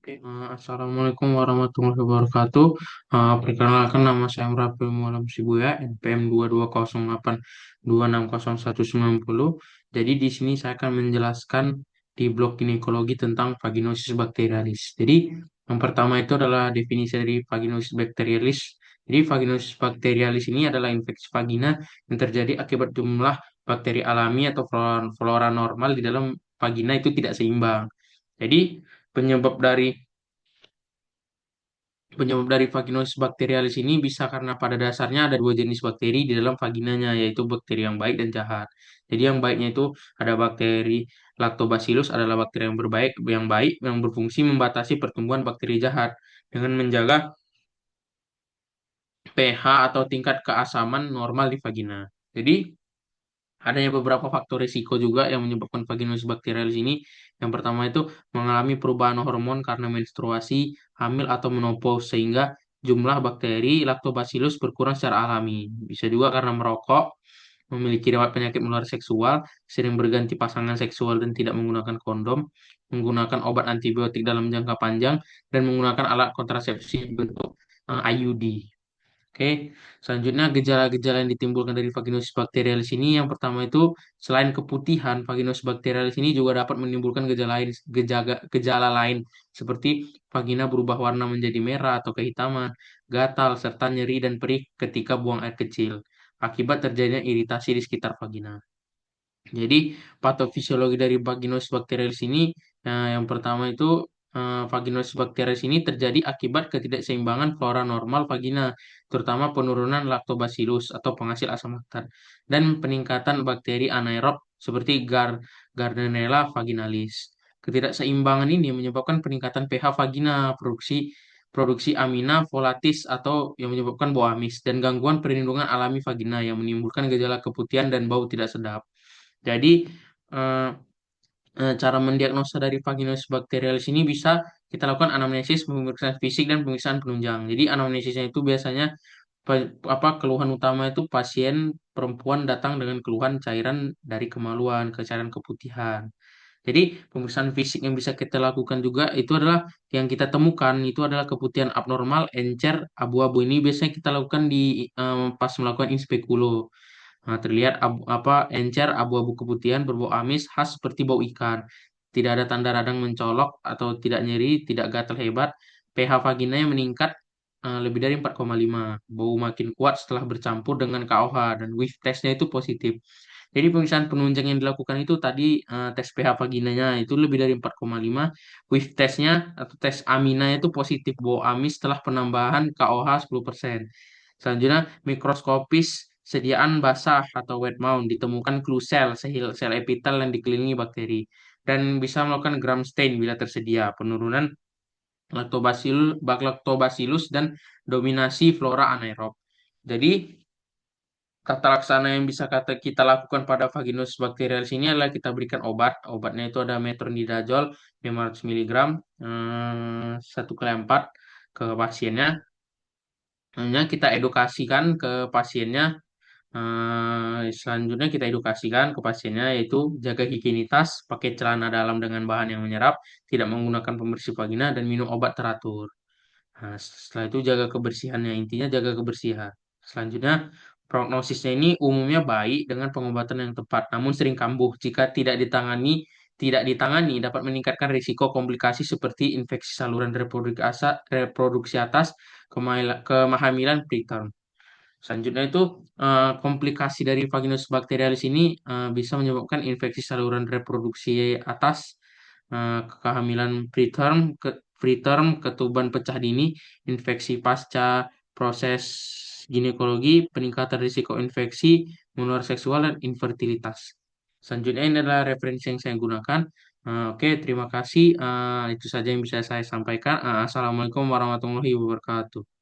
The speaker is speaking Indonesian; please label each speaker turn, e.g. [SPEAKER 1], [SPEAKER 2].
[SPEAKER 1] Assalamualaikum warahmatullahi wabarakatuh. Perkenalkan nama saya Rafi Mualam Sibuya, NPM 2208260190. Jadi di sini saya akan menjelaskan di blok ginekologi tentang vaginosis bakterialis. Jadi yang pertama itu adalah definisi dari vaginosis bakterialis. Jadi vaginosis bakterialis ini adalah infeksi vagina yang terjadi akibat jumlah bakteri alami atau flora normal di dalam vagina itu tidak seimbang. Jadi penyebab dari Penyebab dari vaginosis bakterialis ini bisa karena pada dasarnya ada dua jenis bakteri di dalam vaginanya, yaitu bakteri yang baik dan jahat. Jadi yang baiknya itu ada bakteri Lactobacillus adalah bakteri yang baik yang berfungsi membatasi pertumbuhan bakteri jahat dengan menjaga pH atau tingkat keasaman normal di vagina. Jadi adanya beberapa faktor risiko juga yang menyebabkan vaginosis bakterialis ini. Yang pertama itu mengalami perubahan hormon karena menstruasi, hamil atau menopause sehingga jumlah bakteri Lactobacillus berkurang secara alami. Bisa juga karena merokok, memiliki riwayat penyakit menular seksual, sering berganti pasangan seksual dan tidak menggunakan kondom, menggunakan obat antibiotik dalam jangka panjang, dan menggunakan alat kontrasepsi bentuk IUD. Oke, selanjutnya gejala-gejala yang ditimbulkan dari vaginosis bakterialis ini yang pertama itu selain keputihan, vaginosis bakterialis ini juga dapat menimbulkan gejala lain seperti vagina berubah warna menjadi merah atau kehitaman, gatal serta nyeri dan perih ketika buang air kecil akibat terjadinya iritasi di sekitar vagina. Jadi patofisiologi dari vaginosis bakterialis ini yang pertama itu vaginosis bakterialis ini terjadi akibat ketidakseimbangan flora normal vagina, terutama penurunan lactobacillus atau penghasil asam laktat dan peningkatan bakteri anaerob seperti Gardnerella vaginalis. Ketidakseimbangan ini menyebabkan peningkatan pH vagina, produksi produksi amina volatis atau yang menyebabkan bau amis dan gangguan perlindungan alami vagina yang menimbulkan gejala keputihan dan bau tidak sedap. Jadi, eh, cara mendiagnosa dari vaginosis bakterialis ini bisa kita lakukan anamnesis, pemeriksaan fisik, dan pemeriksaan penunjang. Jadi, anamnesisnya itu biasanya keluhan utama itu pasien perempuan datang dengan keluhan cairan dari kemaluan, cairan keputihan. Jadi, pemeriksaan fisik yang bisa kita lakukan juga itu adalah yang kita temukan itu adalah keputihan abnormal, encer, abu-abu ini biasanya kita lakukan di pas melakukan inspekulo. Nah, terlihat encer abu-abu keputihan berbau amis khas seperti bau ikan. Tidak ada tanda radang mencolok atau tidak nyeri, tidak gatal hebat. pH vaginanya meningkat lebih dari 4,5. Bau makin kuat setelah bercampur dengan KOH dan whiff testnya itu positif. Jadi pemeriksaan penunjang yang dilakukan itu tadi tes pH vaginanya itu lebih dari 4,5. Whiff testnya atau tes aminanya itu positif bau amis setelah penambahan KOH 10%. Selanjutnya, mikroskopis sediaan basah atau wet mount ditemukan clue sel, sel epitel yang dikelilingi bakteri dan bisa melakukan gram stain bila tersedia, penurunan lactobacillus dan dominasi flora anaerob. Jadi, tata laksana yang bisa kita lakukan pada vaginosis bakterialis ini adalah kita berikan obat. Obatnya itu ada metronidazole 500 mg 1 kali 4 ke pasiennya. Hanya kita edukasikan ke pasiennya. Selanjutnya kita edukasikan ke pasiennya yaitu jaga higienitas, pakai celana dalam dengan bahan yang menyerap, tidak menggunakan pembersih vagina dan minum obat teratur. Nah, setelah itu jaga kebersihannya, intinya jaga kebersihan. Selanjutnya prognosisnya ini umumnya baik dengan pengobatan yang tepat, namun sering kambuh jika tidak ditangani dapat meningkatkan risiko komplikasi seperti infeksi saluran reproduksi atas, kehamilan preterm. Selanjutnya itu komplikasi dari vaginosis bakterialis ini bisa menyebabkan infeksi saluran reproduksi atas, kehamilan preterm, ketuban pecah dini, infeksi pasca proses ginekologi, peningkatan risiko infeksi menular seksual dan infertilitas. Selanjutnya ini adalah referensi yang saya gunakan. Oke, terima kasih. Itu saja yang bisa saya sampaikan. Assalamualaikum warahmatullahi wabarakatuh.